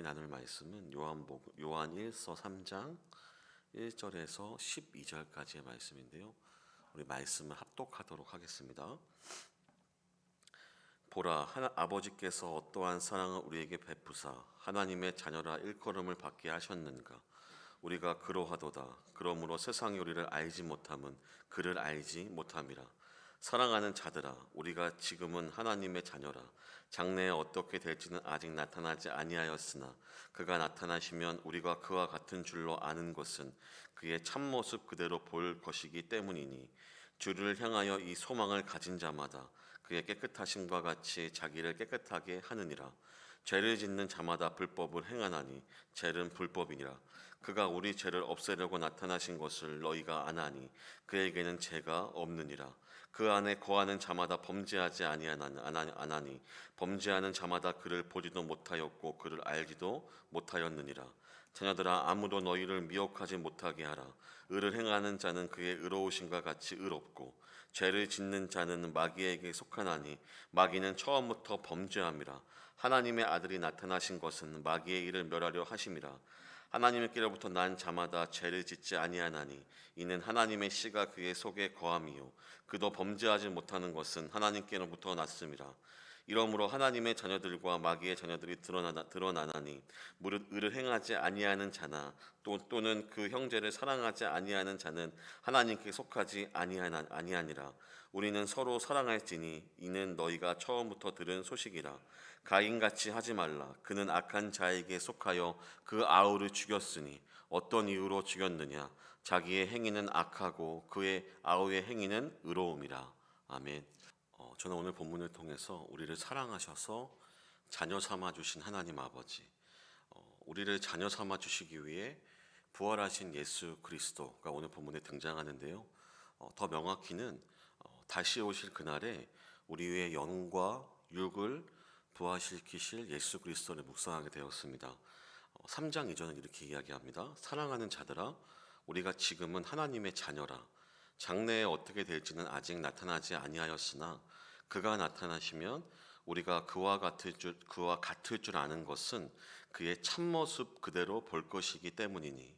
나눌 말씀은 요한 1서 3장 1절에서 12절까지의 말씀인데요. 우리 말씀을 합독하도록 하겠습니다. 보라, 아버지께서 어떠한 사랑을 우리에게 베푸사 하나님의 자녀라 일컬음을 받게 하셨는가. 우리가 그러하도다. 그러므로 세상이 우리를 알지 못함은 그를 알지 못함이라. 사랑하는 자들아, 우리가 지금은 하나님의 자녀라. 장래에 어떻게 될지는 아직 나타나지 아니하였으나 그가 나타나시면 우리가 그와 같은 줄로 아는 것은 그의 참모습 그대로 볼 것이기 때문이니, 주를 향하여 이 소망을 가진 자마다 그의 깨끗하심과 같이 자기를 깨끗하게 하느니라. 죄를 짓는 자마다 불법을 행하나니 죄는 불법이니라. 그가 우리 죄를 없애려고 나타나신 것을 너희가 아나니 그에게는 죄가 없느니라. 그 안에 거하는 자마다 범죄하지 아니하니 범죄하는 자마다 그를 보지도 못하였고 그를 알지도 못하였느니라. 자녀들아, 아무도 너희를 미혹하지 못하게 하라. 의를 행하는 자는 그의 의로우심과 같이 의롭고 죄를 짓는 자는 마귀에게 속하나니 마귀는 처음부터 범죄함이라. 하나님의 아들이 나타나신 것은 마귀의 일을 멸하려 하심이라. 하나님께로부터 난 자마다 죄를 짓지 아니하나니 이는 하나님의 씨가 그의 속에 거함이요 그도 범죄하지 못하는 것은 하나님께로부터 났음이라. 이러므로 하나님의 자녀들과 마귀의 자녀들이 드러나나니 무릇 의를 행하지 아니하는 자나 또는 그 형제를 사랑하지 아니하는 자는 하나님께 속하지 아니하니라. 우리는 서로 사랑할지니 이는 너희가 처음부터 들은 소식이라. 가인같이 하지 말라. 그는 악한 자에게 속하여 그 아우를 죽였으니 어떤 이유로 죽였느냐. 자기의 행위는 악하고 그의 아우의 행위는 의로움이라. 아멘. 저는 오늘 본문을 통해서 우리를 사랑하셔서 자녀 삼아 주신 하나님 아버지, 우리를 자녀 삼아 주시기 위해 부활하신 예수 그리스도가 오늘 본문에 등장하는데요. 더 명확히는 다시 오실 그날에 우리 위에 영과 육을 부활시키실 예수 그리스도를 묵상하게 되었습니다. 3장 2절은 이렇게 이야기합니다. 사랑하는 자들아, 우리가 지금은 하나님의 자녀라. 장래에 어떻게 될지는 아직 나타나지 아니하였으나 그가 나타나시면 우리가 그와 같을 줄 아는 것은 그의 참모습 그대로 볼 것이기 때문이니.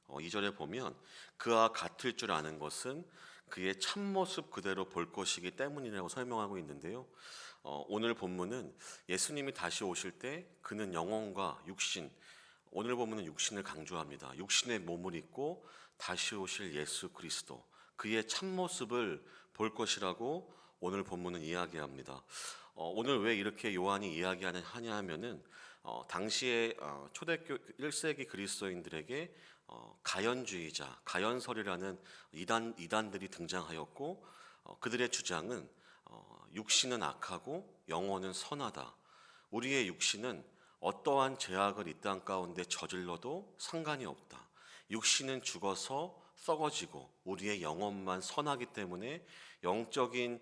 2절에 보면 그와 같을 줄 아는 것은 그의 참모습 그대로 볼 것이기 때문이라고 설명하고 있는데요. 오늘 본문은 예수님이 다시 오실 때 그는 영혼과 육신, 오늘 본문은 육신을 강조합니다. 육신의 몸을 입고 다시 오실 예수 그리스도, 그의 참모습을 볼 것이라고 오늘 본문은 이야기합니다. 오늘 왜 이렇게 요한이 이야기하냐 하면은 당시에 초대교 1세기 그리스도인들에게 가연주의자, 가연설이라는 이단들이 등장하였고, 그들의 주장은 육신은 악하고 영혼은 선하다. 우리의 육신은 어떠한 죄악을 이 땅 가운데 저질러도 상관이 없다. 육신은 죽어서 썩어지고 우리의 영혼만 선하기 때문에 영적인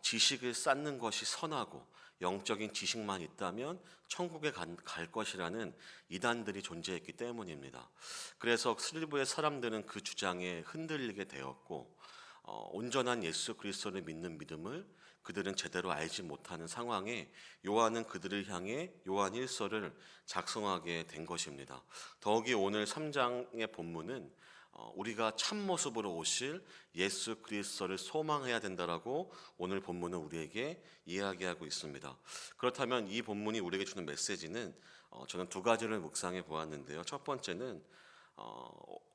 지식을 쌓는 것이 선하고 영적인 지식만 있다면 천국에 갈 것이라는 이단들이 존재했기 때문입니다. 그래서 일부의 사람들은 그 주장에 흔들리게 되었고, 온전한 예수 그리스도를 믿는 믿음을 그들은 제대로 알지 못하는 상황에 요한은 그들을 향해 요한 1서를 작성하게 된 것입니다. 더욱이 오늘 3장의 본문은 우리가 참모습으로 오실 예수 그리스도를 소망해야 된다라고 오늘 본문은 우리에게 이야기하고 있습니다. 그렇다면 이 본문이 우리에게 주는 메시지는 저는 두 가지를 묵상해 보았는데요. 첫 번째는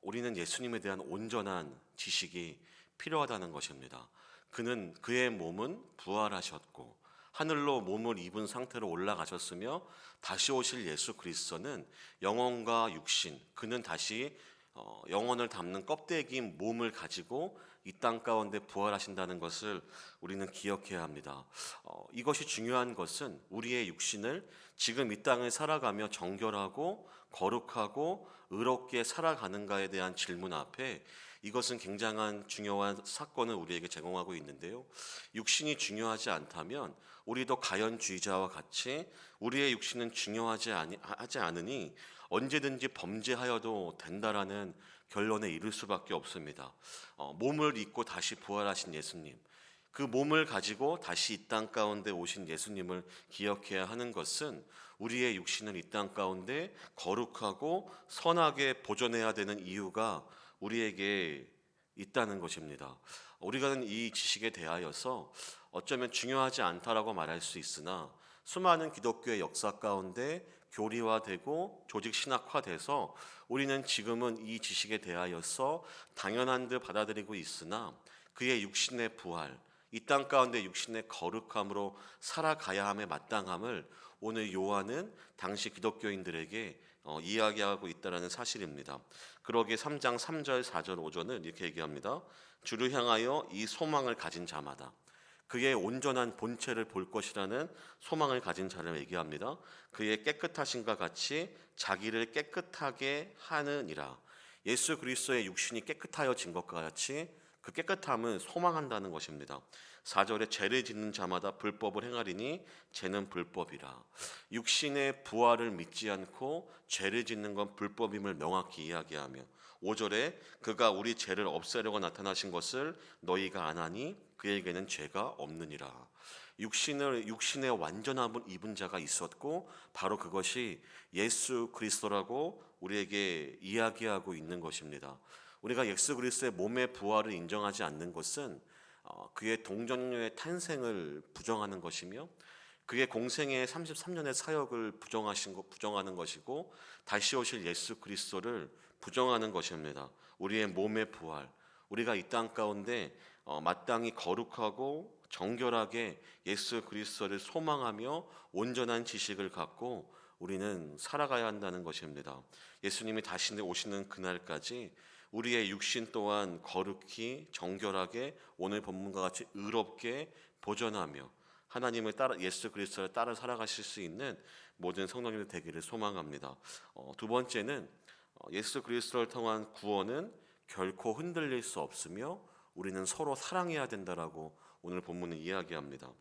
우리는 예수님에 대한 온전한 지식이 필요하다는 것입니다. 그의 몸은 부활하셨고 하늘로 몸을 입은 상태로 올라가셨으며 다시 오실 예수 그리스도는 영혼과 육신, 그는 다시 영혼을 담는 껍데기인 몸을 가지고 이 땅 가운데 부활하신다는 것을 우리는 기억해야 합니다. 이것이 중요한 것은 우리의 육신을 지금 이 땅을 살아가며 정결하고 거룩하고 의롭게 살아가는가에 대한 질문 앞에 이것은 굉장한 중요한 사건을 우리에게 제공하고 있는데요. 육신이 중요하지 않다면 우리도 가연주의자와 같이 우리의 육신은 중요하지 않으니 언제든지 범죄하여도 된다라는 결론에 이를 수밖에 없습니다. 몸을 입고 다시 부활하신 예수님, 그 몸을 가지고 다시 이 땅 가운데 오신 예수님을 기억해야 하는 것은 우리의 육신을 이 땅 가운데 거룩하고 선하게 보존해야 되는 이유가 우리에게 있다는 것입니다. 우리가 이 지식에 대하여서 어쩌면 중요하지 않다라고 말할 수 있으나 수많은 기독교의 역사 가운데 교리화되고 조직 신학화돼서 우리는 지금은 이 지식에 대하여서 당연한 듯 받아들이고 있으나 그의 육신의 부활, 이 땅 가운데 육신의 거룩함으로 살아가야 함의 마땅함을 오늘 요한은 당시 기독교인들에게 이야기하고 있다는 사실입니다. 그러기에 3장 3절 4절 5절은 이렇게 얘기합니다. 주를 향하여 이 소망을 가진 자마다 그의 온전한 본체를 볼 것이라는 소망을 가진 자를 얘기합니다. 그의 깨끗하심과 같이 자기를 깨끗하게 하느니라. 예수 그리스도의 육신이 깨끗하여진 것과 같이 그 깨끗함은 소망한다는 것입니다. 4절에 죄를 짓는 자마다 불법을 행하리니 죄는 불법이라. 육신의 부활을 믿지 않고 죄를 짓는 건 불법임을 명확히 이야기하며 5절에 그가 우리 죄를 없애려고 나타나신 것을 너희가 아나니 그에게는 죄가 없느니라. 육신의 완전함을 입은 자가 있었고 바로 그것이 예수 그리스도라고 우리에게 이야기하고 있는 것입니다. 우리가 예수 그리스도의 몸의 부활을 인정하지 않는 것은 그의 동정녀의 탄생을 부정하는 것이며 그의 공생의 33년의 사역을 부정하는 것이고 다시 오실 예수 그리스도를 부정하는 것입니다. 우리의 몸의 부활, 우리가 이 땅 가운데 마땅히 거룩하고 정결하게 예수 그리스도를 소망하며 온전한 지식을 갖고 우리는 살아가야 한다는 것입니다. 예수님이 다시 오시는 그날까지 우리의 육신 또한 거룩히 정결하게 오늘 본문과 같이 의롭게 보존하며 하나님을 따라 예수 그리스도를 따라 살아가실 수 있는 모든 성도님들 되기를 소망합니다. 두 번째는 예수 그리스도를 통한 구원은 결코 흔들릴 수 없으며 우리는 서로 사랑해야 된다라고 오늘 본문은 이야기합니다.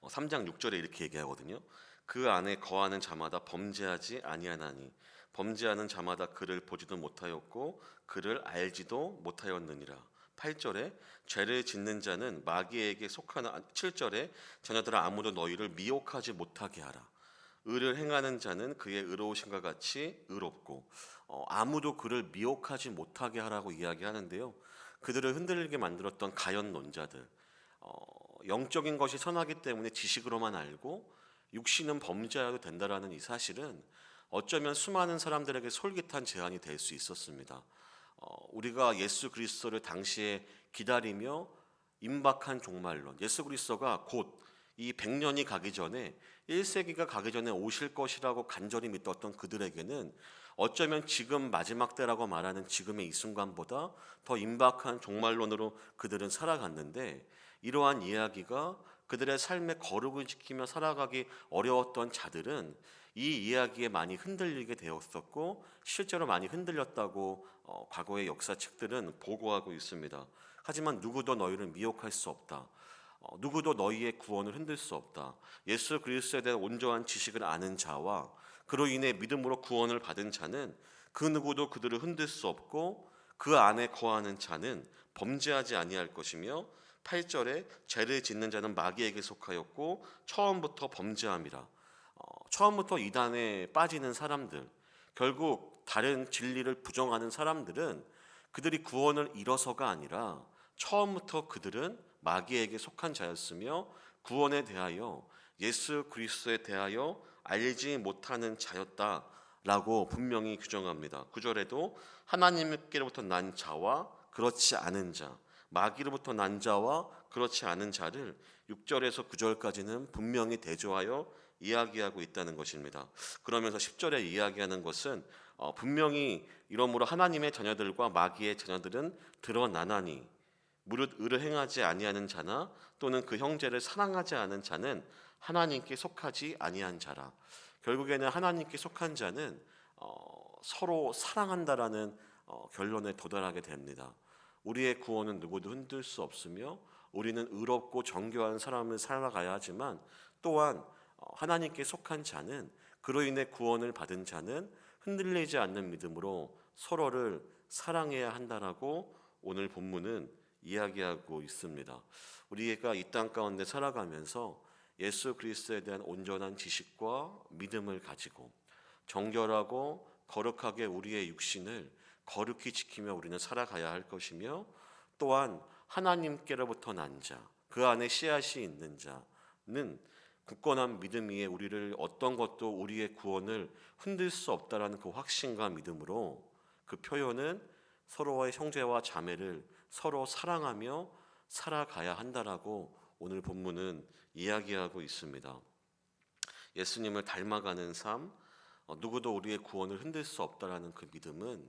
3장 6절에 이렇게 얘기하거든요. 그 안에 거하는 자마다 범죄하지 아니하나니 범죄하는 자마다 그를 보지도 못하였고 그를 알지도 못하였느니라. 8절에 죄를 짓는 자는 마귀에게 속하는 7절에 자녀들아 아무도 너희를 미혹하지 못하게 하라. 의를 행하는 자는 그의 의로우심과 같이 의롭고 아무도 그를 미혹하지 못하게 하라고 이야기하는데요. 그들을 흔들리게 만들었던 가연론자들, 영적인 것이 선하기 때문에 지식으로만 알고 육신은 범죄해도 된다라는 이 사실은 어쩌면 수많은 사람들에게 솔깃한 제안이 될 수 있었습니다. 우리가 예수 그리스도를 당시에 기다리며 임박한 종말론, 예수 그리스도가 곧 이 100년이 가기 전에 1세기가 가기 전에 오실 것이라고 간절히 믿었던 그들에게는 어쩌면 지금 마지막 때라고 말하는 지금의 이 순간보다 더 임박한 종말론으로 그들은 살아갔는데 이러한 이야기가 그들의 삶의 거룩을 지키며 살아가기 어려웠던 자들은 이 이야기에 많이 흔들리게 되었었고 실제로 많이 흔들렸다고 과거의 역사책들은 보고하고 있습니다. 하지만 누구도 너희를 미혹할 수 없다. 누구도 너희의 구원을 흔들 수 없다. 예수 그리스도에 대한 온전한 지식을 아는 자와 그로 인해 믿음으로 구원을 받은 자는 그 누구도 그들을 흔들 수 없고 그 안에 거하는 자는 범죄하지 아니할 것이며 8절에 죄를 짓는 자는 마귀에게 속하였고 처음부터 범죄함이라. 처음부터 이단에 빠지는 사람들, 결국 다른 진리를 부정하는 사람들은 그들이 구원을 잃어서가 아니라 처음부터 그들은 마귀에게 속한 자였으며 구원에 대하여 예수 그리스도에 대하여 알지 못하는 자였다라고 분명히 규정합니다. 9절에도 하나님께로부터 난 자와 그렇지 않은 자, 마귀로부터 난 자와 그렇지 않은 자를 6절에서 9절까지는 분명히 대조하여 이야기하고 있다는 것입니다. 그러면서 10절에 이야기하는 것은 분명히 이러므로 하나님의 자녀들과 마귀의 자녀들은 드러나나니 무릇 의를 행하지 아니하는 자나 또는 그 형제를 사랑하지 않은 자는 하나님께 속하지 아니한 자라. 결국에는 하나님께 속한 자는 서로 사랑한다라는 결론에 도달하게 됩니다. 우리의 구원은 누구도 흔들 수 없으며 우리는 의롭고 정교한 사람을 살아가야 하지만 또한 하나님께 속한 자는 그로 인해 구원을 받은 자는 흔들리지 않는 믿음으로 서로를 사랑해야 한다라고 오늘 본문은 이야기하고 있습니다. 우리가 이 땅 가운데 살아가면서 예수 그리스도에 대한 온전한 지식과 믿음을 가지고 정결하고 거룩하게 우리의 육신을 거룩히 지키며 우리는 살아가야 할 것이며, 또한 하나님께로부터 난 자, 그 안에 씨앗이 있는 자는 굳건한 믿음 위에 우리를 어떤 것도 우리의 구원을 흔들 수 없다라는 그 확신과 믿음으로, 그 표현은 서로의 형제와 자매를 서로 사랑하며 살아가야 한다라고 오늘 본문은 이야기하고 있습니다. 예수님을 닮아가는 삶, 누구도 우리의 구원을 흔들 수 없다라는 그 믿음은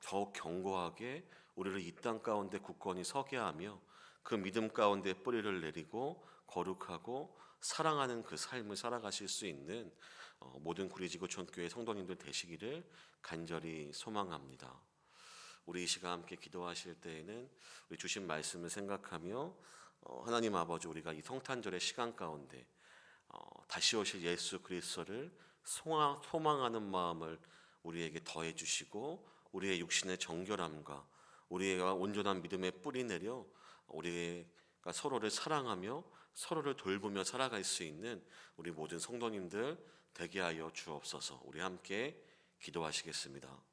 더욱 견고하게 우리를 이 땅 가운데 굳건히 서게 하며 그 믿음 가운데 뿌리를 내리고 거룩하고 사랑하는 그 삶을 살아가실 수 있는 모든 구리지구촌교회 성도님들 되시기를 간절히 소망합니다. 우리 이 시간 함께 기도하실 때에는 우리 주신 말씀을 생각하며 하나님 아버지, 우리가 이 성탄절의 시간 가운데 다시 오실 예수 그리스도를 소망하는 마음을 우리에게 더해 주시고, 우리의 육신의 정결함과 우리가 온전한 믿음의 뿌리 내려 우리가 서로를 사랑하며 서로를 돌보며 살아갈 수 있는 우리 모든 성도님들 되게 하여 주옵소서. 우리 함께 기도하시겠습니다.